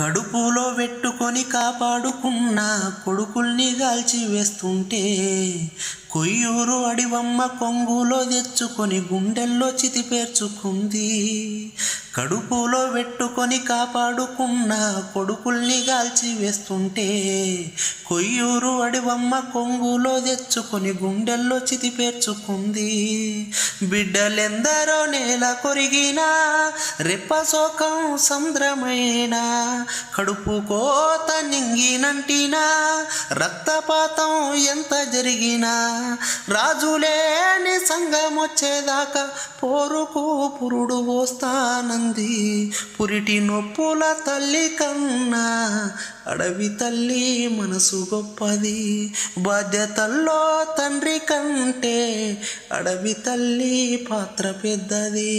కడుపులో పెట్టుకొని కాపాడుకున్న కొడుకుల్ని గాల్చి వేస్తుంటే కొయ్యూరు అడివమ్మ కొంగులో తెచ్చుకొని గుండెల్లో చితి పేర్చుకుంది. కడుపులో పెట్టుకొని కాపాడుకున్న కొడుకుల్ని గాల్చి వేస్తుంటే కొయ్యూరు అడివమ్మ కొంగులో తెచ్చుకొని గుండెల్లో చితి పేర్చుకుంది. బిడ్డలెందరో నేల కొరిగినా రెప్పశోకం సంద్రమైనా కడుపు కోత నింగినంటినా రక్తపాతం ఎంత జరిగినా రాజులేని సంఘం వచ్చేదాకా పోరుకు పురుడు పోస్తానంది. పురిటి నొప్పుల తల్లి కన్నా అడవి తల్లి మనసు గొప్పది. బాధ్యతల్లో తండ్రి కంటే అడవి తల్లి పాత్ర పెద్దది.